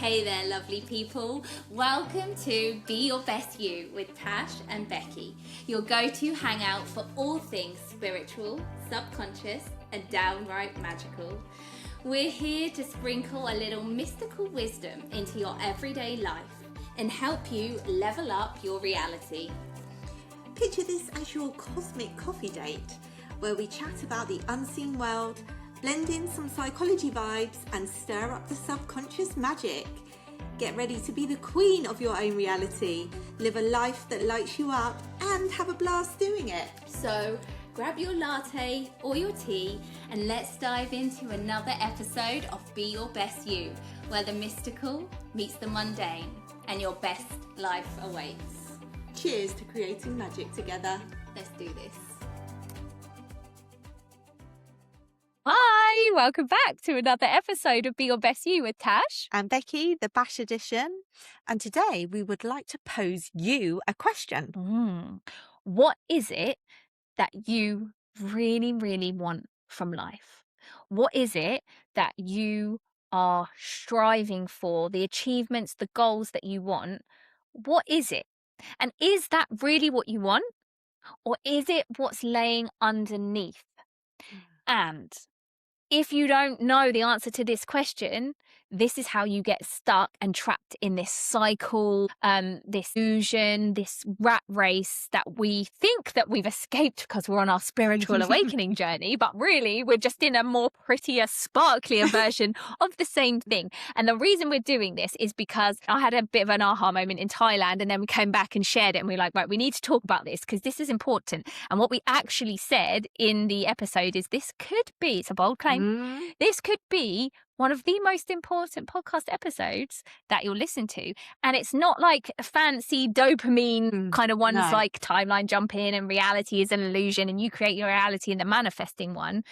Hey there, lovely people. Welcome to Be Your Best You with Tash and Becky, your go-to hangout for all things spiritual, subconscious, and downright magical. We're here to sprinkle a little mystical wisdom into your everyday life and help you level up your reality. Picture this as your cosmic coffee date, where we chat about the unseen world, blend in some psychology vibes and stir up the subconscious magic. Get ready to be the queen of your own reality, live a life that lights you up and have a blast doing it. So grab your latte or your tea and let's dive into another episode of Be Your Best You, where the mystical meets the mundane and your best life awaits. Cheers to creating magic together. Let's do this. Hi, welcome back to another episode of Be Your Best You with Tash and Becky, the Bash edition. And today we would like to pose you a question. What is it that you really, really want from life? What is it that you are striving for, the achievements, the goals that you want? What is it? And is that really what you want? Or is it what's laying underneath? And if you don't know the answer to this question, this is how you get stuck and trapped in this cycle, this illusion, this rat race that we think that we've escaped because we're on our spiritual awakening journey. But really, we're just in a more prettier, sparklier version of the same thing. And the reason we're doing this is because I had a bit of an aha moment in Thailand, and then we came back and shared it. And we were like, right, we need to talk about this because this is important. And what we actually said in the episode is this could be, it's a bold claim, this could be one of the most important podcast episodes that you'll listen to. And it's not like a fancy dopamine kind of ones like timeline jump in and reality is an illusion and you create your reality in the manifesting one.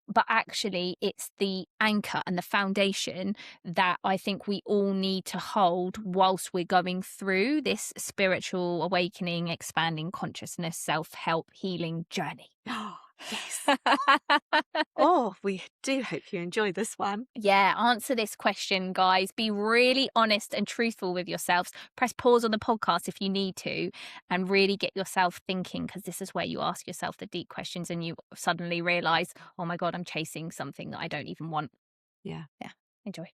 But actually, it's the anchor and the foundation that I think we all need to hold whilst we're going through this spiritual awakening, expanding consciousness, self-help, healing journey. Yes. Oh, we do hope you enjoy this one. Yeah, answer this question, guys. Be really honest and truthful with yourselves. Press pause on the podcast if you need to and really get yourself thinking, because this is where you ask yourself the deep questions and you suddenly realize, oh my God, I'm chasing something that I don't even want. Yeah. Enjoy.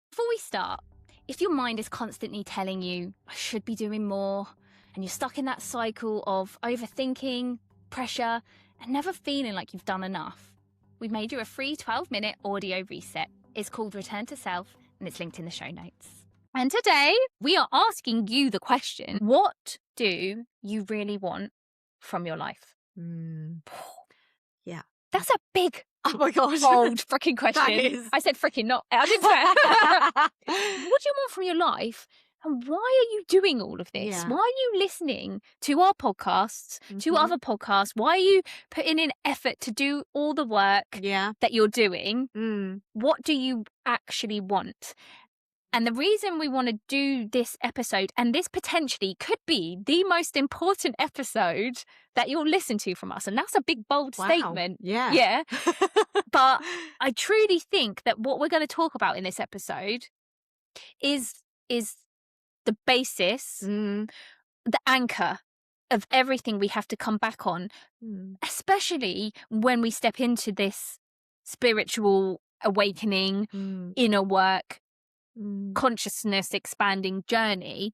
Before we start, if your mind is constantly telling you, I should be doing more, and you're stuck in that cycle of overthinking, pressure, and never feeling like you've done enough, we've made you a free 12-minute audio reset. It's called Return to Self, and it's linked in the show notes. And today, we are asking you the question, what do you really want from your life? Yeah. That's a big, oh my gosh, bold freaking question. Is... I said freaking, not, I didn't say What do you want from your life? And why are you doing all of this? Yeah. Why are you listening to our podcasts, to other podcasts? Why are you putting in effort to do all the work that you're doing? What do you actually want? And the reason we want to do this episode, and this potentially could be the most important episode that you'll listen to from us. And that's a big, bold statement. Yeah. But I truly think that what we're going to talk about in this episode is the basis, the anchor of everything we have to come back on, especially when we step into this spiritual awakening, inner work, consciousness expanding journey.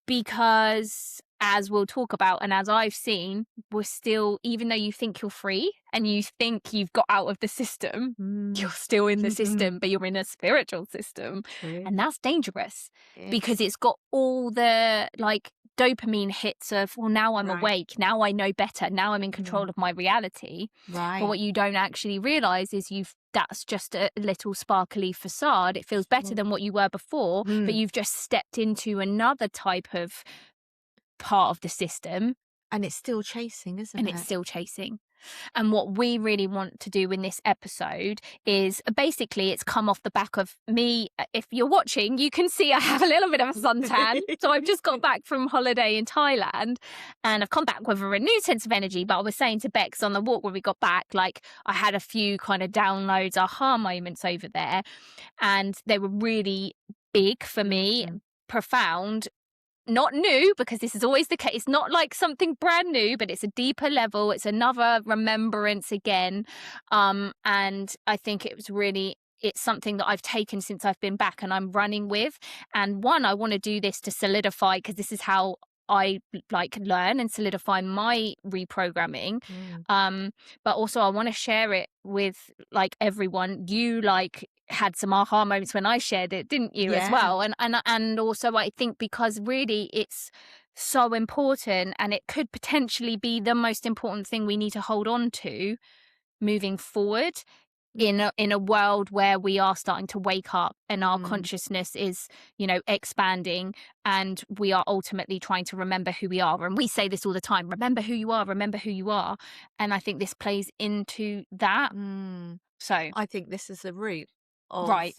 Because as we'll talk about, and as I've seen, we're still, even though you think you're free and you think you've got out of the system, you're still in the system, but you're in a spiritual system. True. And that's dangerous because it's got all the like dopamine hits of, well, now I'm awake, now I know better, now I'm in control of my reality. But what you don't actually realize is that's just a little sparkly facade. It feels better than what you were before, but you've just stepped into another type of part of the system. And it's still chasing, isn't it? And it's still chasing. And what we really want to do in this episode is basically it's come off the back of me. If you're watching, you can see I have a little bit of a suntan. So I've just got back from holiday in Thailand and I've come back with a renewed sense of energy. But I was saying to Bex on the walk when we got back, like I had a few kind of downloads, aha moments over there. And they were really big for me, profound, not new, because this is always the case. It's not like something brand new, but it's a deeper level. It's another remembrance again. And I think it's something that I've taken since I've been back and I'm running with. And one, I want to do this to solidify, because this is how I like learn and solidify my reprogramming. But also I want to share it with like everyone. You like had some aha moments when I shared it, didn't you, as well? And also I think because really it's so important, and it could potentially be the most important thing we need to hold on to moving forward in a world where we are starting to wake up and our consciousness is, expanding, and we are ultimately trying to remember who we are. And we say this all the time, remember who you are, remember who you are. And I think this plays into that. So I think this is the root of right.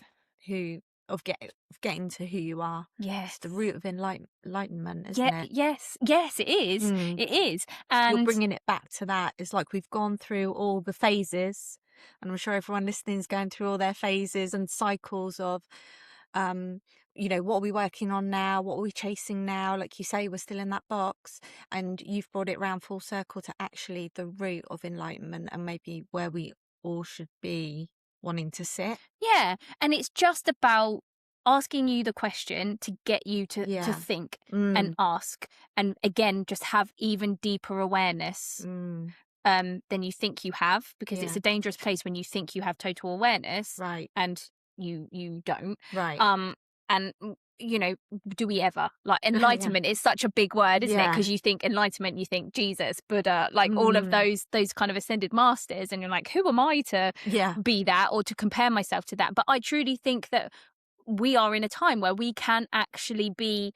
getting to who you are. Yes. It's the root of enlightenment, isn't it? Yes, it is. It is. And you're bringing it back to that. It's like we've gone through all the phases, and I'm sure everyone listening is going through all their phases and cycles of, what are we working on now? What are we chasing now? Like you say, we're still in that box, and you've brought it round full circle to actually the root of enlightenment and maybe where we all should be wanting to sit. Yeah. And it's just about asking you the question to get you to think and ask. And again, just have even deeper awareness than you think you have, because it's a dangerous place when you think you have total awareness. Right. And you don't. Right. And do we ever? Like, enlightenment is such a big word, isn't it? Because you think enlightenment, you think Jesus, Buddha, like all of those kind of ascended masters, and you're like, who am I to be that or to compare myself to that? But I truly think that we are in a time where we can actually be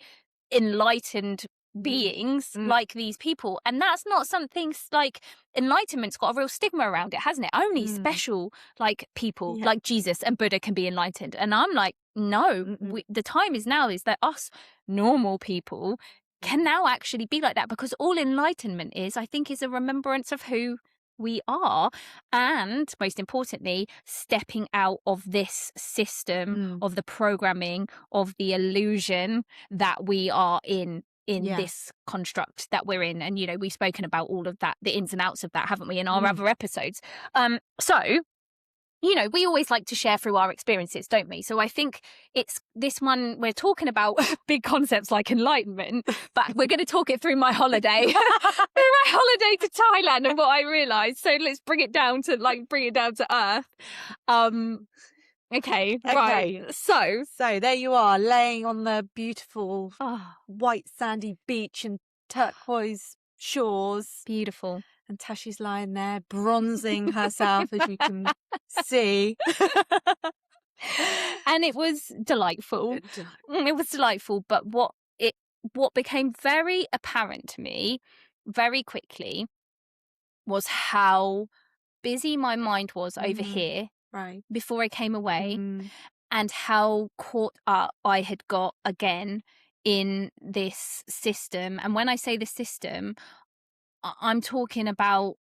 enlightened beings like these people. And that's not something like, enlightenment's got a real stigma around it, hasn't it? Only special like people like Jesus and Buddha can be enlightened. And I'm like, no, the time is now, is that us normal people can now actually be like that, because all enlightenment is, I think, is a remembrance of who we are, and most importantly, stepping out of this system of the programming, of the illusion that we are in this construct that we're in. And we've spoken about all of that, the ins and outs of that, haven't we, in our other episodes. So we always like to share through our experiences, don't we? So I think it's this one, we're talking about big concepts like enlightenment, but we're going to talk it through my holiday, through my holiday to Thailand, and what I realised. So let's bring it down to earth. Okay, right. So there you are, laying on the beautiful white sandy beach and turquoise shores. Beautiful. And Tashi's lying there, bronzing herself, as you can see. And it was delightful. It was delightful. But what became very apparent to me very quickly was how busy my mind was over here before I came away, and how caught up I had got again in this system. And when I say the system, I'm talking about,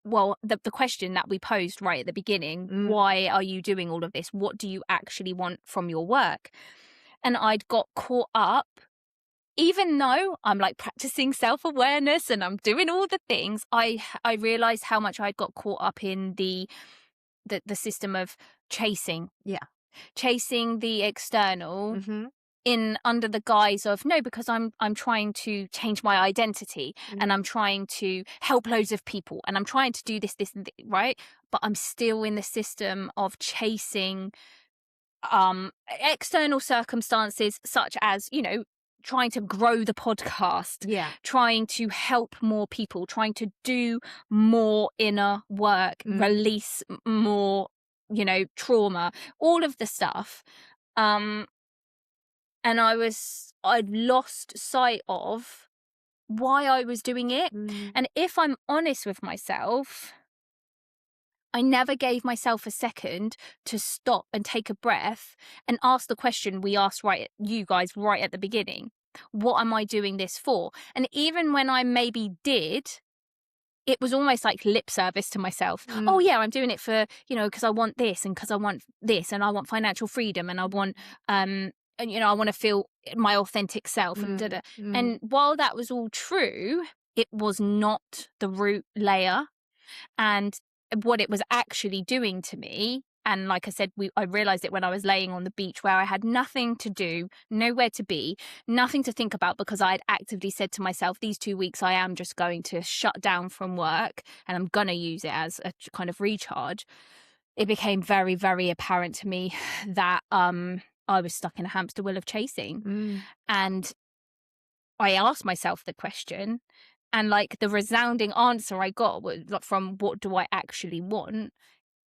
well, the question that we posed right at the beginning, why are you doing all of this? What do you actually want from your work? And I'd got caught up, even though I'm like practicing self-awareness and I'm doing all the things, I realized how much I'd got caught up in the system of chasing the external, in under the guise of, no, because I'm trying to change my identity, and I'm trying to help loads of people, and I'm trying to do this and right, but I'm still in the system of chasing external circumstances, such as trying to grow the podcast, trying to help more people, trying to do more inner work, release more trauma, all of the stuff. And I'd lost sight of why I was doing it. And if I'm honest with myself, I never gave myself a second to stop and take a breath and ask the question we asked you guys right at the beginning. What am I doing this for? And even when I maybe did, it was almost like lip service to myself. Oh yeah, I'm doing it for, because I want this and because I want this and I want financial freedom and I want, and, I want to feel my authentic self and da-da. And while that was all true, it was not the root layer. And what it was actually doing to me, and like I said, I realized it when I was laying on the beach where I had nothing to do, nowhere to be, nothing to think about, because I had actively said to myself, these 2 weeks I am just going to shut down from work and I'm going to use it as a kind of recharge. It became very, very apparent to me that I was stuck in a hamster wheel of chasing. And I asked myself the question, and like the resounding answer I got was from what do I actually want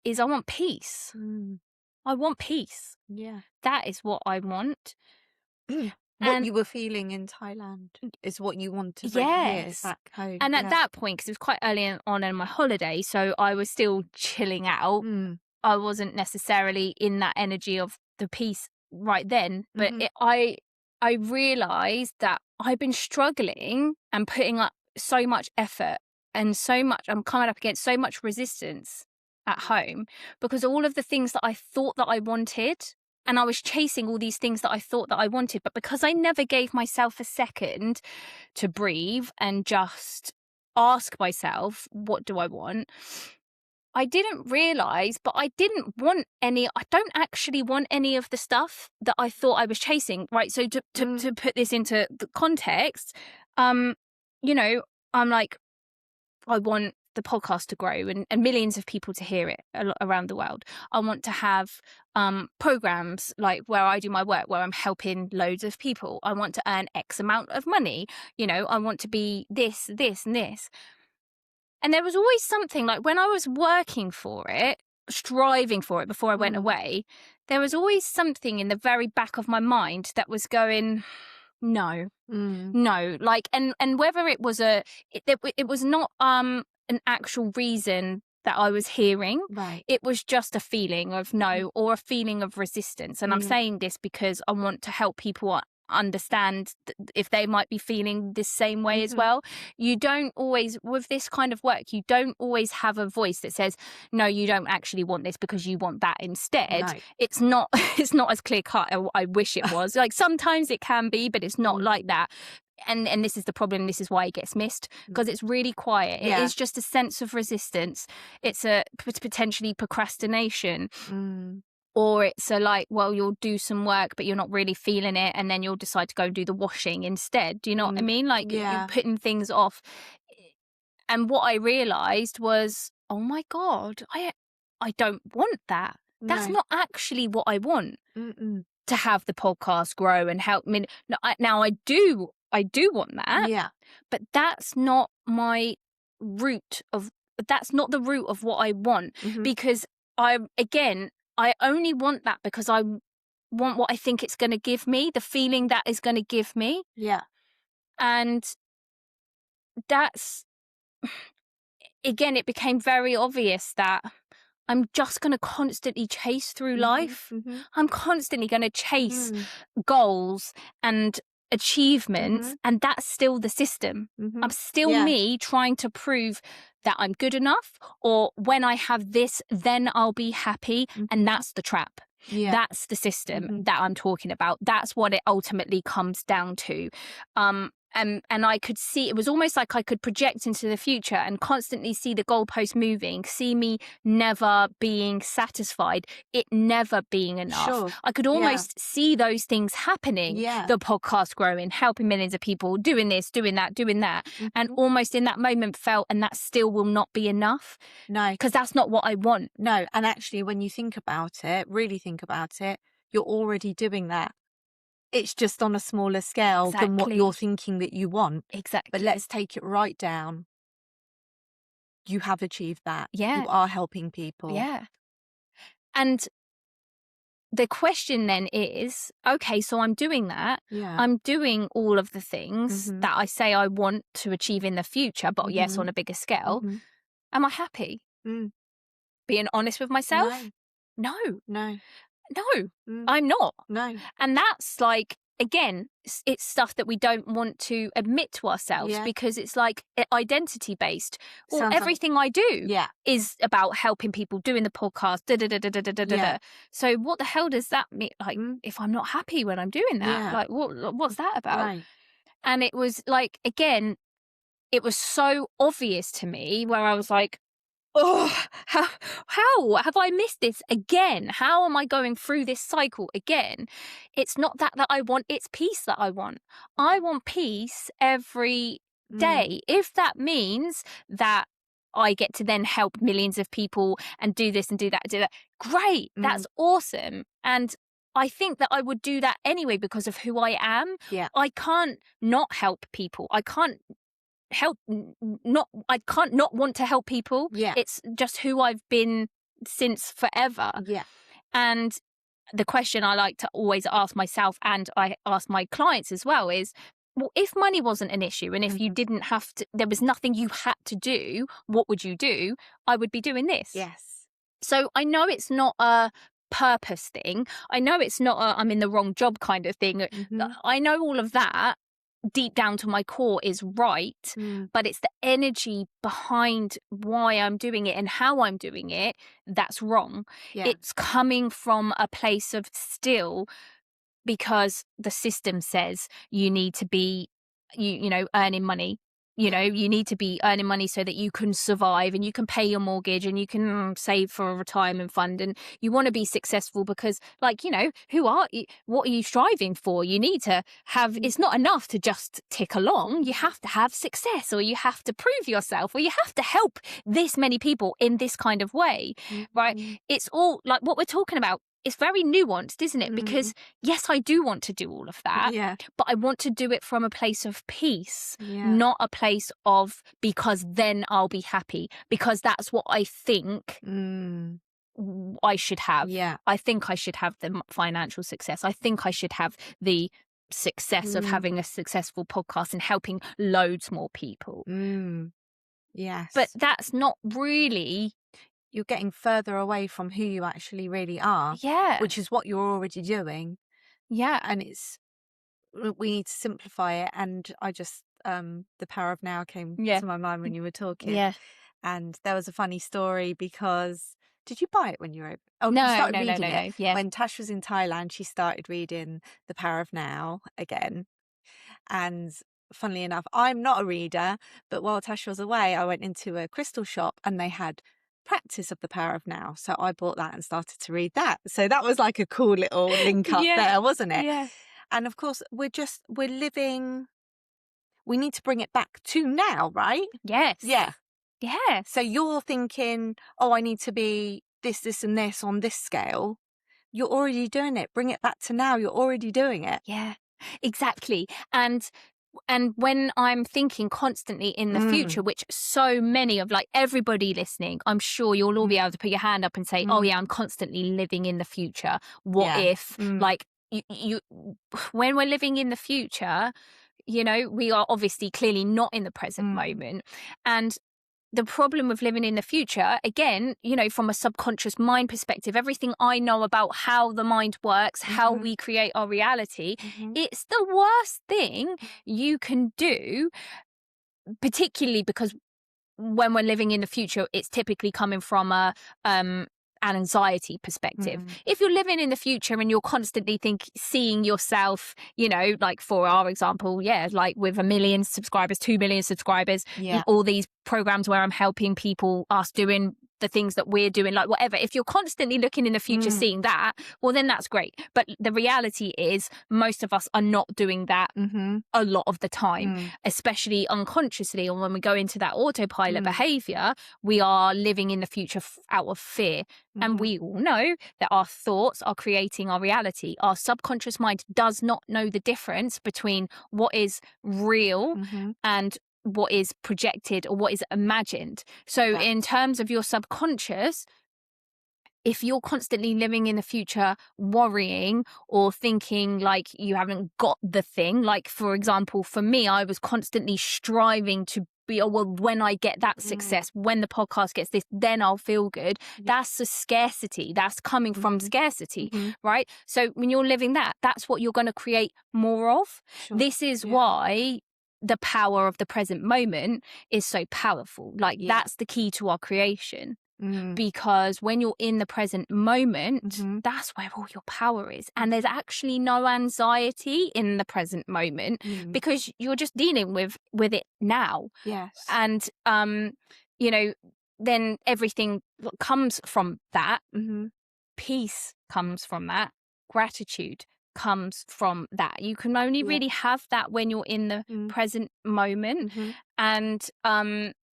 is I want peace. I want peace. Yeah. That is what I want. What you were feeling in Thailand is what you want to bring here back home. And at that point, because it was quite early on in my holiday, so I was still chilling out. I wasn't necessarily in that energy of the peace right then, but I realized that I've been struggling and putting up so much effort and I'm coming up against so much resistance at home because all of the things that I thought that I wanted, and I was chasing all these things that I thought that I wanted, but because I never gave myself a second to breathe and just ask myself, what do I want? I didn't realize, but I don't actually want any of the stuff that I thought I was chasing, right? So to put this into the context, I'm like, I want the podcast to grow and millions of people to hear it around the world. I want to have programs like where I do my work, where I'm helping loads of people. I want to earn X amount of money. I want to be this, this, and this. And there was always something, like when I was working for it, striving for it before I went away, there was always something in the very back of my mind that was going, no, like, and whether it was it was not an actual reason that I was hearing. Right. It was just a feeling of no, or a feeling of resistance. And I'm saying this because I want to help people understand if they might be feeling the same way as well. You don't always, with this kind of work, you don't always have a voice that says, no, you don't actually want this because you want that instead. No. It's not as clear cut. I wish it was. Like sometimes it can be, but it's not like that. And this is the problem. This is why it gets missed, because it's really quiet. It is just a sense of resistance. It's a potentially procrastination. Or it's like, well, you'll do some work, but you're not really feeling it. And then you'll decide to go do the washing instead. Do you know what I mean? Like you're putting things off. And what I realized was, oh my God, I don't want that. That's not actually what I want. To have the podcast grow and help me. Now I do want that. Yeah. But that's not the root of what I want, because I only want that because I want what I think it's going to give me, the feeling that is going to give me. Yeah. And that's, again, it became very obvious that I'm just going to constantly chase through life. I'm constantly going to chase goals and achievements, and that's still the system. I'm still me trying to prove that I'm good enough, or when I have this, then I'll be happy. And that's the trap. Yeah. That's the system that I'm talking about. That's what it ultimately comes down to. And I could see, it was almost like I could project into the future and constantly see the goalpost moving, see me never being satisfied, it never being enough. Sure. I could almost see those things happening. Yeah. The podcast growing, helping millions of people, doing this, doing that. And almost in that moment felt, and that still will not be enough. No. Because that's not what I want. No. And actually, when you think about it, really think about it, you're already doing that. It's just on a smaller scale than what you're thinking that you want. Exactly. But let's take it right down. You have achieved that. Yeah. You are helping people. Yeah. And the question then is, okay, so I'm doing that. Yeah. I'm doing all of the things that I say I want to achieve in the future, but yes, on a bigger scale. Am I happy? Being honest with myself? No. I'm not. No. And that's like, again, it's stuff that we don't want to admit to ourselves because it's like identity based. Or Sounds everything I do Yeah. is about helping people, doing the podcast, Yeah. So what the hell does that mean? Like, if I'm not happy when I'm doing that, like, what's that about? Right. And it was like, again, it was so obvious to me where I was like, oh, how have I missed this again? How am I going through this cycle again? It's not that I want, it's peace that I want. I want peace every day. If that means that I get to then help millions of people and do this and do that, great. That's awesome. And I think that I would do that anyway because of who I am. Yeah. I can't not help people. I can't I can't not want to help people. Yeah. It's just who I've been since forever. Yeah. And the question I like to always ask myself, and I ask my clients as well, is, well, if money wasn't an issue and if you didn't have to, there was nothing you had to do, what would you do? I would be doing this. Yes. So I know it's not a purpose thing. I know it's not a I'm in the wrong job kind of thing. I know all of that deep down to my core is right, but it's the energy behind why I'm doing it and how I'm doing it that's wrong. Yeah. It's coming from a place of still because the system says you need to be you know earning money. You know, you need to be earning money so that you can survive and you can pay your mortgage and you can save for a retirement fund, and you want to be successful because, like, you know, what are you striving for? You need to have, it's not enough to just tick along. You have to have success, or you have to prove yourself, or you have to help this many people in this kind of way, right? It's all like what we're talking about. It's very nuanced, isn't it? Because yes, I do want to do all of that, but I want to do it from a place of peace, not a place of because then I'll be happy, because that's what I think I should have. Yeah. I think I should have the financial success. I think I should have the success of having a successful podcast and helping loads more people. Yes. But that's not really... You're getting further away from who you actually really are. Yeah. Which is what you're already doing. Yeah. And we need to simplify it. And I just, the power of now came to my mind when you were talking. Yeah. And there was a funny story because, did you buy it when you were... Oh, No, you started no, reading no. it. Yeah. When Tash was in Thailand, she started reading The Power of Now again. And funnily enough, I'm not a reader, but while Tash was away, I went into a crystal shop and they had Practice of The Power of Now. So I bought that and started to read that. So that was like a cool little link up there, wasn't it? Yeah. And of course, we're living, we need to bring it back to now, right? Yes. Yeah. Yeah. So you're thinking, oh, I need to be this and this on this scale. You're already doing it. Bring it back to now. You're already doing it. Yeah, exactly. And when I'm thinking constantly in the future, which so many of, like, everybody listening, I'm sure you'll all be able to put your hand up and say, oh yeah, I'm constantly living in the future. What if, like, you when we're living in the future, you know, we are obviously clearly not in the present moment. And the problem with living in the future, again, you know, from a subconscious mind perspective, everything I know about how the mind works, how we create our reality, it's the worst thing you can do, particularly because when we're living in the future, it's typically coming from an anxiety perspective. If you're living in the future and you're constantly seeing yourself, you know, like for our example, like with 1 million subscribers, 2 million subscribers, all these programs where I'm helping people, us doing the things that we're doing, like whatever. If you're constantly looking in the future, seeing that, well, then that's great. But the reality is most of us are not doing that a lot of the time, especially unconsciously. Or when we go into that autopilot behavior, we are living in the future out of fear. And we all know that our thoughts are creating our reality. Our subconscious mind does not know the difference between what is real and what is projected or what is imagined. So in terms of your subconscious, if you're constantly living in the future worrying or thinking like you haven't got the thing, like for example, for me, I was constantly striving to be, oh, well, when I get that success, when the podcast gets this, then I'll feel good. That's a scarcity. That's coming from scarcity, right? So when you're living that, that's what you're going to create more of. Sure. This is why the power of the present moment is so powerful. Like that's the key to our creation. Because when you're in the present moment, that's where all your power is. And there's actually no anxiety in the present moment because you're just dealing with it now. Yes. And, you know, then everything comes from that. Peace comes from that. Gratitude comes from that. You can only really have that when you're in the present moment. And,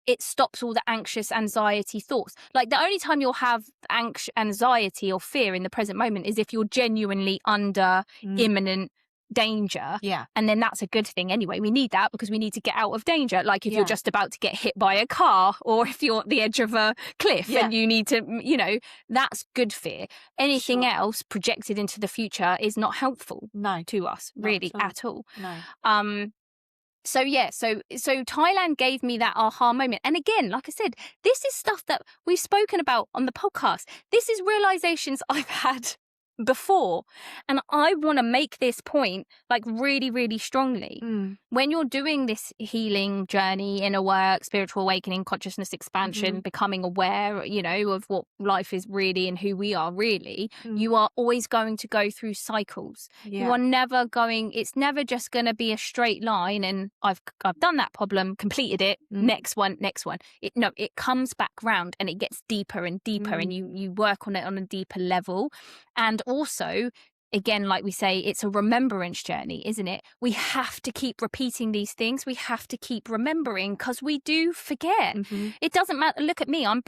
it stops all the anxious anxiety thoughts. Like the only time you'll have anxiety or fear in the present moment is if you're genuinely under imminent danger. Yeah. And then that's a good thing anyway. We need that because we need to get out of danger. Like if you're just about to get hit by a car or if you're at the edge of a cliff and you need to, you know, that's good fear. Anything else projected into the future is not helpful to us really at all. No. So Thailand gave me that aha moment. And again, like I said, this is stuff that we've spoken about on the podcast. This is realizations I've had before. And I want to make this point like really, really strongly. When you're doing this healing journey, inner work, spiritual awakening, consciousness expansion, becoming aware, you know, of what life is really and who we are really, you are always going to go through cycles. You are never going, it's never just going to be a straight line and I've done that problem, completed it, next one. It comes back round and it gets deeper and deeper and you work on it on a deeper level. And also, again, like we say, it's a remembrance journey, isn't it? We have to keep repeating these things. We have to keep remembering because we do forget. It doesn't matter. Look at me. I'm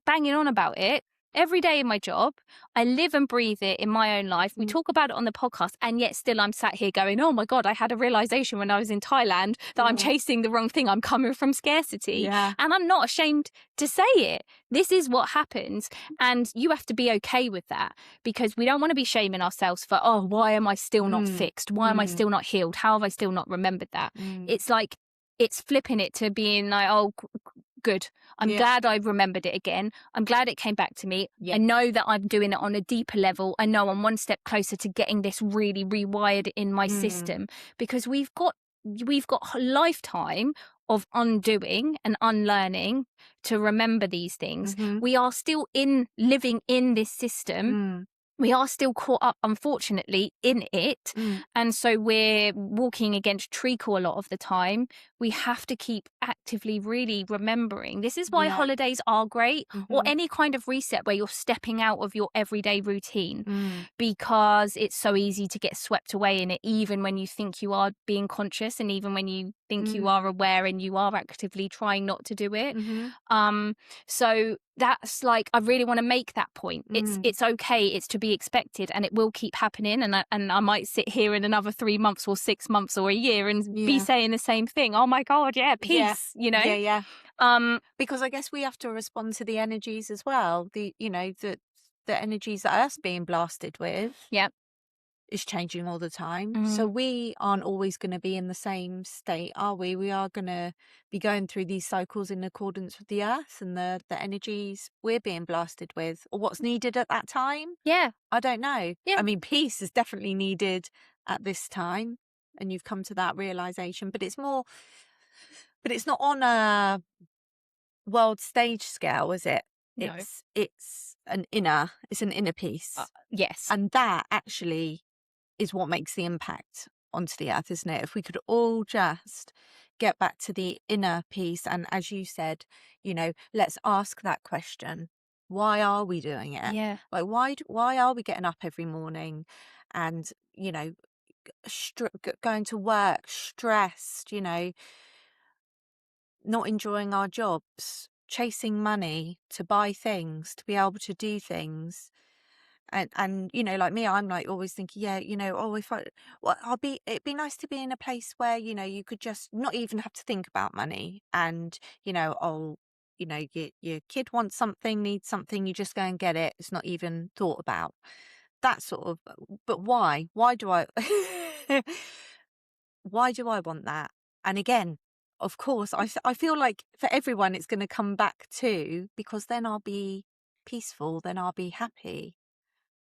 banging on about it every day in my job. I live and breathe it in my own life. We talk about it on the podcast, and yet still I'm sat here going, oh my God, I had a realization when I was in Thailand that I'm chasing the wrong thing. I'm coming from scarcity. And I'm not ashamed to say it. This is what happens. And you have to be okay with that because we don't want to be shaming ourselves for, oh, why am I still not fixed? Why am I still not healed? How have I still not remembered that? It's like, it's flipping it to being like, oh, good. I'm glad I remembered it again. I'm glad it came back to me. I know that I'm doing it on a deeper level. I know I'm one step closer to getting this really rewired in my system because we've got a lifetime of undoing and unlearning to remember these things. We are still living in this system. We are still caught up, unfortunately, in it. And so we're walking against treacle a lot of the time. We have to keep actively really remembering. This is why holidays are great or any kind of reset where you're stepping out of your everyday routine because it's so easy to get swept away in it, even when you think you are being conscious and even when you think you are aware and you are actively trying not to do it. So that's like, I really want to make that point. It's okay. It's to be expected and it will keep happening. And I might sit here in another 3 months or 6 months or a year and be saying the same thing. Oh my God. Yeah. Peace, you know? Because I guess we have to respond to the energies as well. The energies that us being blasted with. Is changing all the time. So we aren't always going to be in the same state, are we? We are going to be going through these cycles in accordance with the earth and the energies we're being blasted with or what's needed at that time. I don't know. I mean, peace is definitely needed at this time and you've come to that realization, but it's not on a world stage scale, is it? No. It's an inner peace. Yes. And that actually is what makes the impact onto the earth, isn't it? If we could all just get back to the inner peace and, as you said, you know, let's ask that question. Why are we doing it? Like, why are we getting up every morning and, you know, going to work stressed, you know, not enjoying our jobs, chasing money to buy things, to be able to do things? And you know, like me, I'm like always thinking, you know, oh, it'd be nice to be in a place where, you know, you could just not even have to think about money and, you know, oh, you know, your kid wants something, needs something, you just go and get it. It's not even thought about. That sort of, but why? Why do I, why do I want that? And again, of course, I feel like for everyone it's going to come back to, because then I'll be peaceful, then I'll be happy.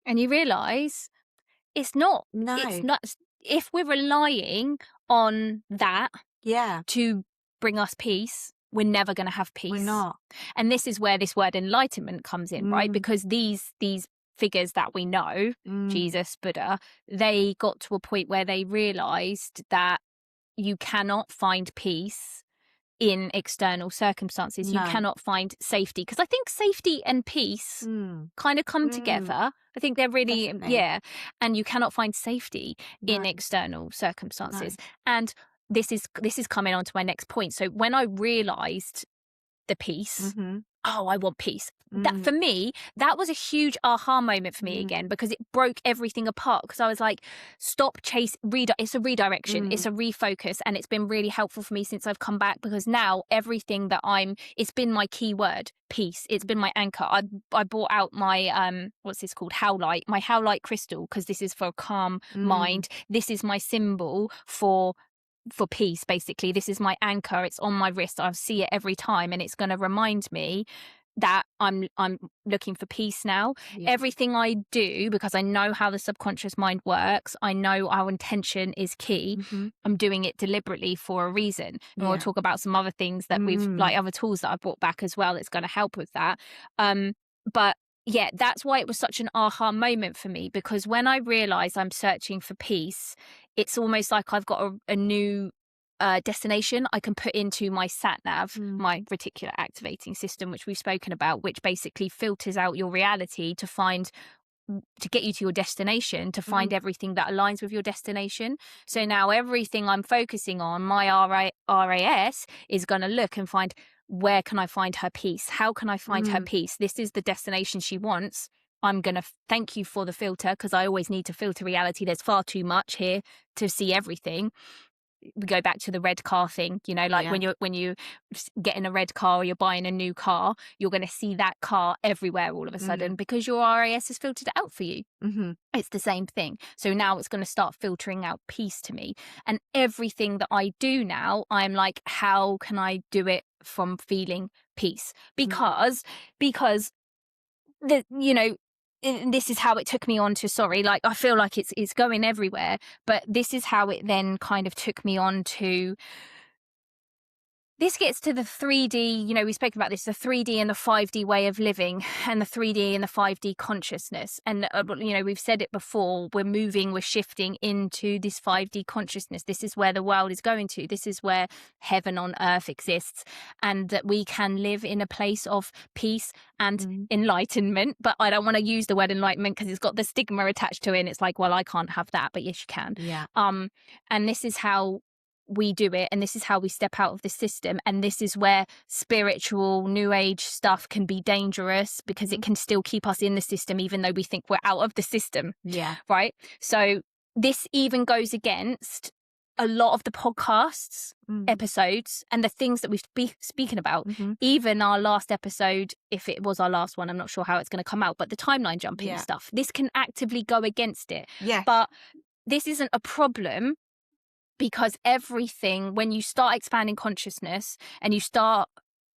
And you realise it's not. It's No. not. If we're relying on that Yeah, to bring us peace, we're never going to have peace. we're not. And this is where this word enlightenment comes in, right? Mm. Because these figures that we know, Jesus, Buddha, they got to a point where they realized that you cannot find peace in external circumstances. You No. cannot find safety, because I think safety and peace kind of come together. I think they're really, Definitely. yeah. And you cannot find safety in No. external circumstances. And this is coming on to my next point. So when I realized the peace, oh, I want peace. That for me, that was a huge aha moment for me again, because it broke everything apart. Because I was like, stop, chase, it's a redirection, it's a refocus, and it's been really helpful for me since I've come back, because now everything that it's been my key word, peace. It's been my anchor. I brought out my what's this called, my howlite crystal, because this is for a calm mind. This is my symbol for peace. Basically, this is my anchor. It's on my wrist. I see it every time, and it's going to remind me that I'm looking for peace now. Everything I do, because I know how the subconscious mind works, I know our intention is key. I'm doing it deliberately for a reason. And we'll talk about some other things that we've, like other tools that I brought back as well, that's going to help with that. But yeah, that's why it was such an aha moment for me, because when I realized I'm searching for peace, it's almost like I've got a new destination I can put into my sat nav, my reticular activating system, which we've spoken about, which basically filters out your reality to get you to your destination, to find everything that aligns with your destination. So now everything I'm focusing on, my RAS is going to look and find, where can I find her peace? How can I find her peace? This is the destination she wants. I'm going to thank you for the filter, because I always need to filter reality. There's far too much here to see everything. We go back to the red car thing, like when you get in a red car or you're buying a new car, you're going to see that car everywhere all of a sudden, because your RAS has filtered it out for you. It's the same thing. So now it's going to start filtering out peace to me. And everything that I do now, I'm like, how can I do it from feeling peace? Because this is how it took me on to, like, I feel like it's going everywhere, but this is how it then kind of took me on to, this gets to the 3D, we spoke about this, the 3D and the 5D way of living, and the 3D and the 5D consciousness. And, we've said it before, we're shifting into this 5D consciousness. This is where the world is going to. This is where heaven on earth exists, and that we can live in a place of peace and enlightenment. But I don't want to use the word enlightenment, because it's got the stigma attached to it. And it's like, well, I can't have that, but yes, you can. Yeah. And this is how we do it, and this is how we step out of the system. And this is where spiritual new age stuff can be dangerous, because it can still keep us in the system even though we think we're out of the system. Right. So this even goes against a lot of the podcasts episodes and the things that we've speaking about. Even our last episode, if it was our last one, I'm not sure how it's going to come out, but the timeline jumping stuff, this can actively go against it. But this isn't a problem, because everything, when you start expanding consciousness and you start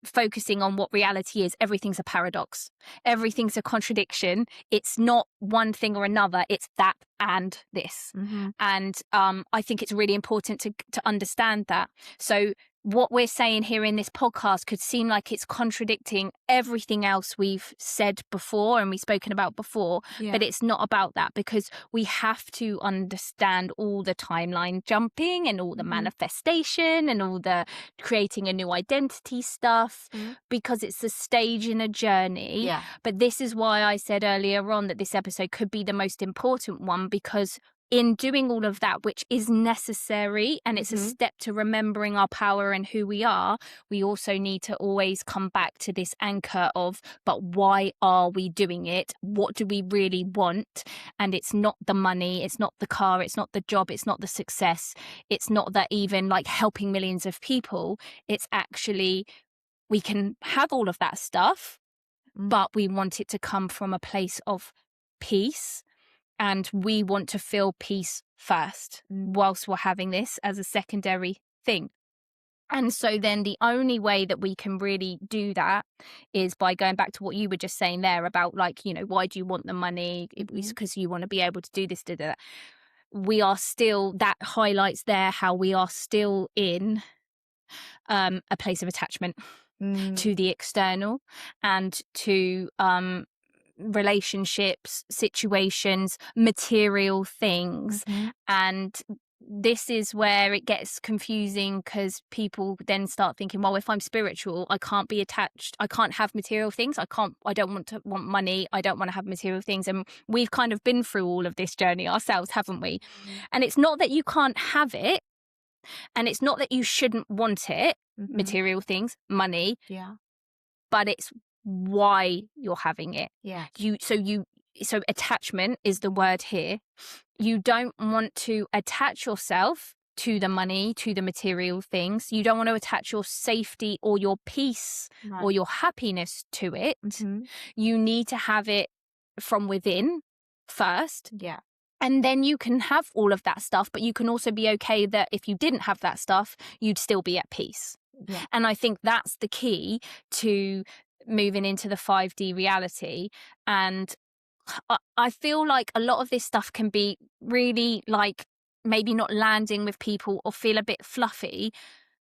focusing on what reality is, everything's a paradox. Everything's a contradiction. It's not one thing or another. It's that and this. And I think it's really important to understand that. So what we're saying here in this podcast could seem like it's contradicting everything else we've said before and we've spoken about before, but it's not about that, because we have to understand all the timeline jumping and all the manifestation and all the creating a new identity stuff, because it's a stage in a journey. But this is why I said earlier on that this episode could be the most important one, because in doing all of that, which is necessary, and it's a step to remembering our power and who we are, we also need to always come back to this anchor of, but why are we doing it? What do we really want? And it's not the money, it's not the car, it's not the job, it's not the success, it's not that even like helping millions of people. It's actually, we can have all of that stuff, but we want it to come from a place of peace. And we want to feel peace first, whilst we're having this as a secondary thing. And so then the only way that we can really do that is by going back to what you were just saying there about, like, you know, why do you want the money? It's because you want to be able to do this, that. We are still, that highlights there how we are still in a place of attachment to the external and to relationships, situations, material things. And this is where it gets confusing, because people then start thinking, well, if I'm spiritual, I can't be attached, I can't have material things, I don't want money, I don't want to have material things. And we've kind of been through all of this journey ourselves, haven't we? And it's not that you can't have it, and it's not that you shouldn't want it, material things, money, but it's why you're having it. So attachment is the word here. You don't want to attach yourself to the money, to the material things. You don't want to attach your safety or your peace or your happiness to it. You need to have it from within first. And then you can have all of that stuff, but you can also be okay that if you didn't have that stuff, you'd still be at peace. And I think that's the key to moving into the 5D reality. And I feel like a lot of this stuff can be really, like, maybe not landing with people or feel a bit fluffy,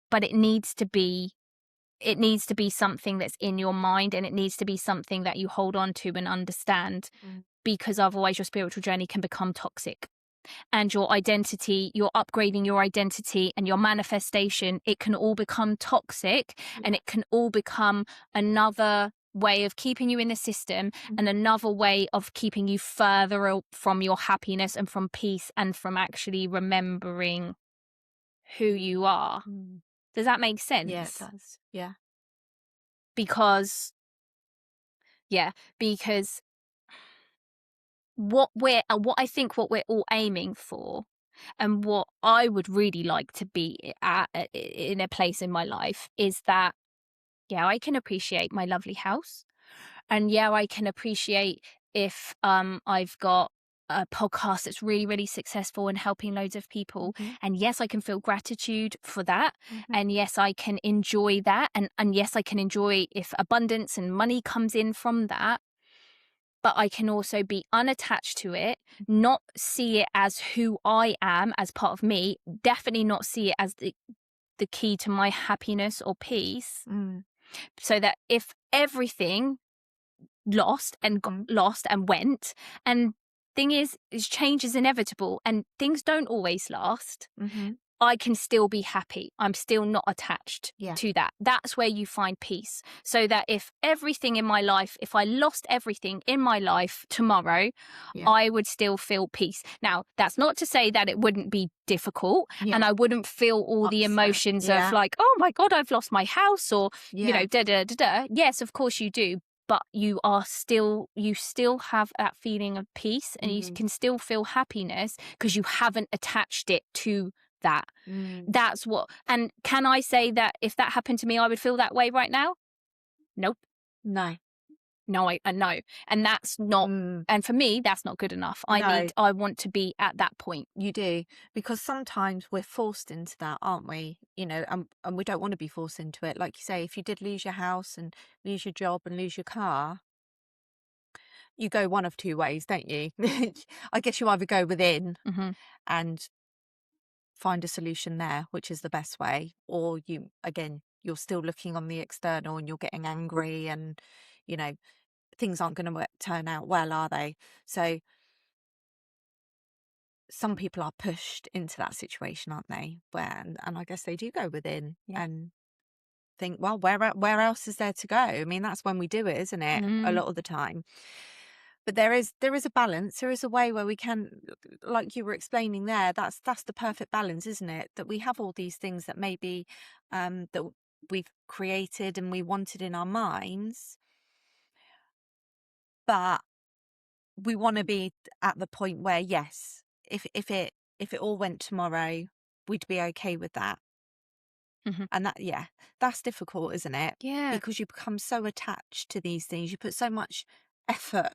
but it needs to be something that's in your mind, and it needs to be something that you hold on to and understand, because otherwise your spiritual journey can become toxic. And your identity, you're upgrading your identity and your manifestation, it can all become toxic, and it can all become another way of keeping you in the system and another way of keeping you further from your happiness and from peace and from actually remembering who you are. Does that make sense? Yeah, it does. Because what I think what we're all aiming for, and what I would really like to be at in a place in my life, is that, I can appreciate my lovely house, and I can appreciate if I've got a podcast that's really, really successful and helping loads of people. And yes, I can feel gratitude for that. And yes, I can enjoy that. And yes, I can enjoy if abundance and money comes in from that. But I can also be unattached to it, not see it as who I am as part of me, definitely not see it as the key to my happiness or peace. So that if everything lost and got lost and went, and thing is change is inevitable and things don't always last, I can still be happy. I'm still not attached to that. That's where you find peace. So that if everything in my life, if I lost everything in my life tomorrow, I would still feel peace. Now, that's not to say that it wouldn't be difficult and I wouldn't feel all the emotions of like, oh my God, I've lost my house, or, you know, da-da-da-da. Yes, of course you do. But you still have that feeling of peace, and you can still feel happiness because you haven't attached it to that. That's what. And can I say that if that happened to me, I would feel that way right now? Nope. No. I know. And that's not, and for me, that's not good enough. I want to be at that point. You do, because sometimes we're forced into that, aren't we? You know, and we don't want to be forced into it. Like you say, if you did lose your house and lose your job and lose your car, you go one of two ways, don't you? I guess you either go within and find a solution there, which is the best way, or you're still looking on the external and you're getting angry, and, you know, things aren't going to turn out well, are they? So some people are pushed into that situation, aren't they? And I guess they do go within and think, well, where else is there to go? I mean, that's when we do it, isn't it? A lot of the time. But there is a balance. There is a way where we can, like you were explaining there, that's the perfect balance, isn't it? That we have all these things that maybe that we've created and we wanted in our minds, but we want to be at the point where, yes, if it all went tomorrow, we'd be okay with that. And that's difficult, isn't it? Yeah. Because you become so attached to these things. You put so much effort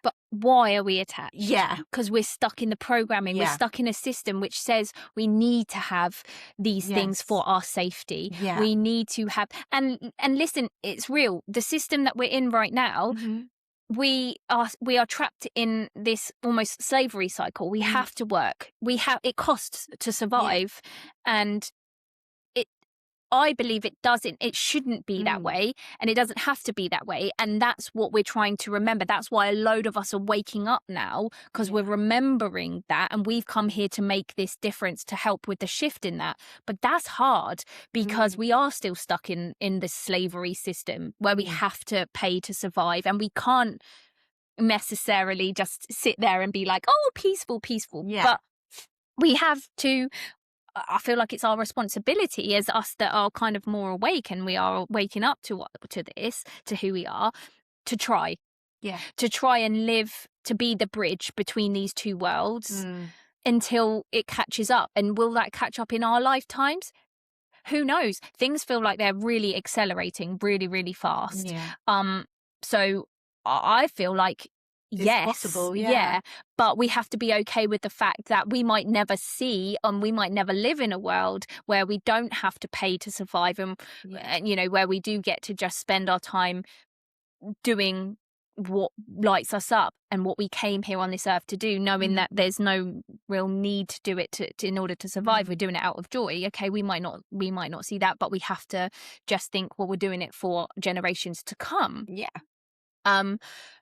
But why are we attached? Yeah. Because we're stuck in the programming. We're Yeah. stuck in a system which says we need to have these things Yes. for our safety. Yeah. We need to have, and listen, it's real. The system that we're in right now, Mhm. we are trapped in this almost slavery cycle. We have to work. It costs to survive, and I believe it shouldn't be that way, and it doesn't have to be that way. And that's what we're trying to remember. That's why a load of us are waking up now, because we're remembering that, and we've come here to make this difference, to help with the shift in that. But that's hard, because we are still stuck in the slavery system where we have to pay to survive, and we can't necessarily just sit there and be like, oh, peaceful. Yeah. But we have to, I feel like it's our responsibility as us that are kind of more awake, and we are waking up to this, to who we are, to try and live, to be the bridge between these two worlds until it catches up. And will that catch up in our lifetimes? Who knows? Things feel like they're really accelerating really, really fast. Yeah. So I feel like, It's yes, possible, yeah. but we have to be okay with the fact that we might never see, and we might never live in a world where we don't have to pay to survive, and you know, where we do get to just spend our time doing what lights us up and what we came here on this earth to do, knowing that there's no real need to do it to in order to survive. We're doing it out of joy. Okay, we might not see that, but we have to just think, well, we're doing it for generations to come. Yeah. Um,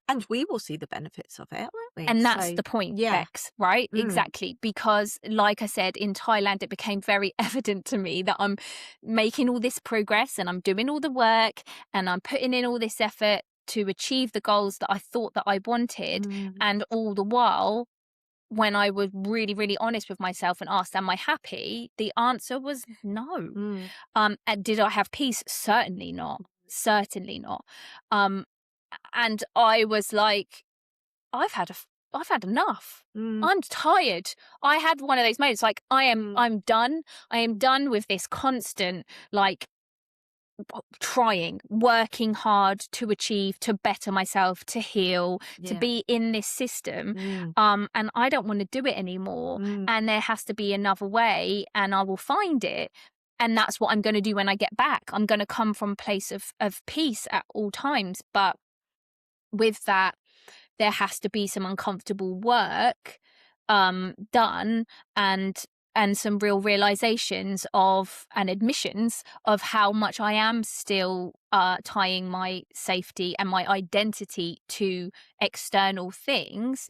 And we will see the benefits of it, won't we? and that's So, the point, yeah. Bex, right? Exactly. Because like I said, in Thailand, it became very evident to me that I'm making all this progress, and I'm doing all the work, and I'm putting in all this effort to achieve the goals that I thought that I wanted. And all the while, when I was really, really honest with myself and asked, am I happy? The answer was no. And did I have peace? Certainly not. Certainly not. And I was like, I've had enough. I'm tired. I had one of those moments, like, I'm done. I am done with this constant, like, working hard to achieve, to better myself, to heal, to be in this system. And I don't want to do it anymore. And there has to be another way, and I will find it. And that's what I'm going to do when I get back. I'm going to come from a place of peace at all times. But with that, there has to be some uncomfortable work done, and some real realizations of, and admissions of, how much I am still tying my safety and my identity to external things.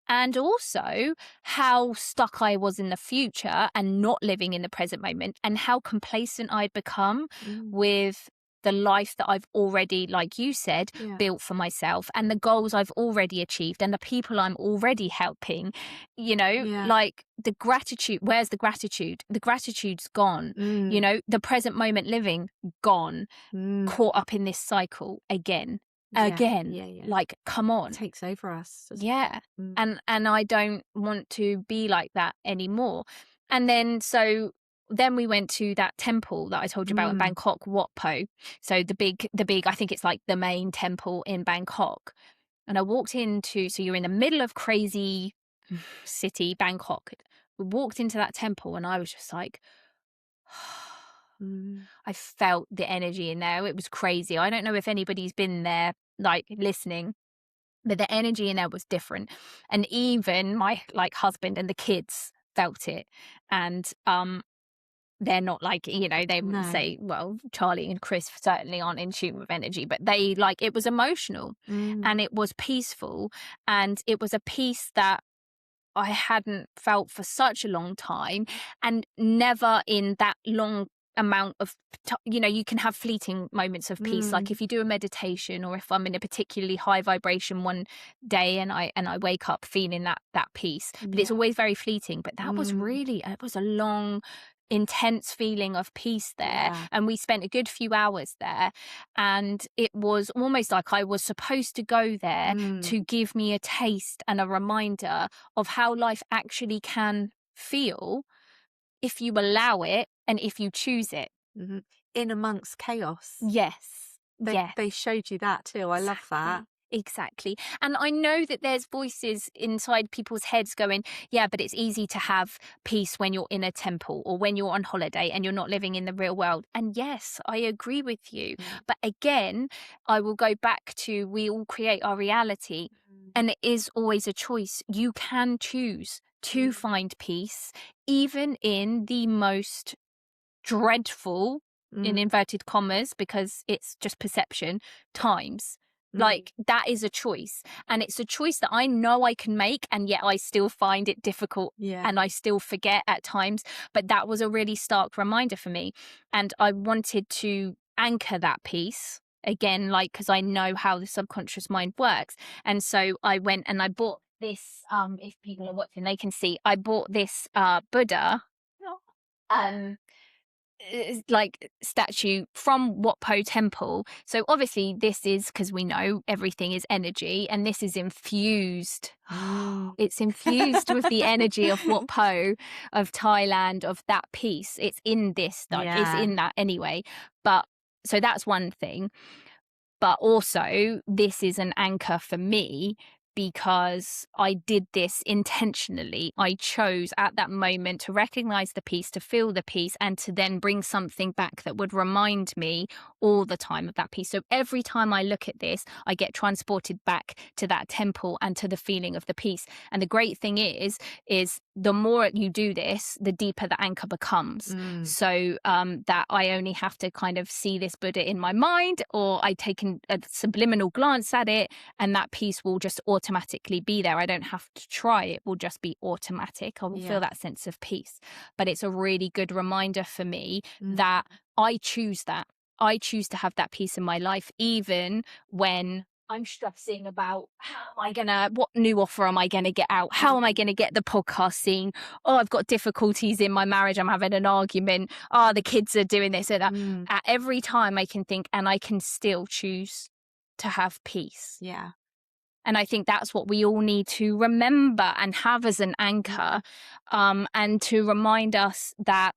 And also how stuck I was in the future and not living in the present moment, and how complacent I'd become with the life that I've already, like you said, built for myself, and the goals I've already achieved, and the people I'm already helping. You know, like, the gratitude, where's the gratitude? The gratitude's gone. You know, the present moment living, gone. Caught up in this cycle again. Like, come on. It takes over us. Yeah. And I don't want to be like that anymore. And then we went to that temple that I told you about in Bangkok, Wat Po. So the big, I think it's like the main temple in Bangkok. And I walked into, so you're in the middle of crazy city, Bangkok. We walked into that temple, and I was just like, I felt the energy in there. It was crazy. I don't know if anybody's been there, like, listening, but the energy in there was different. And even my, like, husband and the kids felt it. And they're not, like, you know, they wouldn't say, well, Charlie and Chris certainly aren't in tune with energy, but they, like, it was emotional and it was peaceful, and it was a peace that I hadn't felt for such a long time, and never in that long amount of you know, you can have fleeting moments of peace, like if you do a meditation, or if I'm in a particularly high vibration one day and I wake up feeling that peace, but it's always very fleeting. But that was really, it was a long, intense feeling of peace there, and we spent a good few hours there, and it was almost like I was supposed to go there to give me a taste and a reminder of how life actually can feel if you allow it and if you choose it. In amongst chaos. Yes. They showed you that too. I love that. Exactly. And I know that there's voices inside people's heads going, yeah, but it's easy to have peace when you're in a temple or when you're on holiday and you're not living in the real world. And yes, I agree with you. But again, I will go back to we all create our reality. And it is always a choice. You can choose to find peace, even in the most dreadful, in inverted commas, because it's just perception, times. Like, that is a choice. And it's a choice that I know I can make, and yet I still find it difficult and I still forget at times. But that was a really stark reminder for me. And I wanted to anchor that piece again, like, because I know how the subconscious mind works. And so I went and I bought this, if people are watching, they can see, I bought this Buddha. Like statue from Wat Po Temple. So obviously this is, because we know everything is energy, and this is infused. It's infused with the energy of Wat Po, of Thailand, of that piece. It's in this, it's in that anyway. But so that's one thing. But also this is an anchor for me, because I did this intentionally. I chose at that moment to recognize the piece, to feel the piece, and to then bring something back that would remind me all the time of that piece. So every time I look at this, I get transported back to that temple and to the feeling of the piece. And the great thing is the more you do this, the deeper the anchor becomes. So that I only have to kind of see this Buddha in my mind, or I take a subliminal glance at it, and that piece will just automatically be there. I don't have to try. It will just be automatic. I will feel that sense of peace. But it's a really good reminder for me that I choose that. I choose to have that peace in my life, even when I'm stressing about what new offer am I going to get out? How am I going to get the podcast seen? Oh, I've got difficulties in my marriage. I'm having an argument. Oh, the kids are doing this and that. At every time I can think, and I can still choose to have peace. Yeah. And I think that's what we all need to remember and have as an anchor, and to remind us that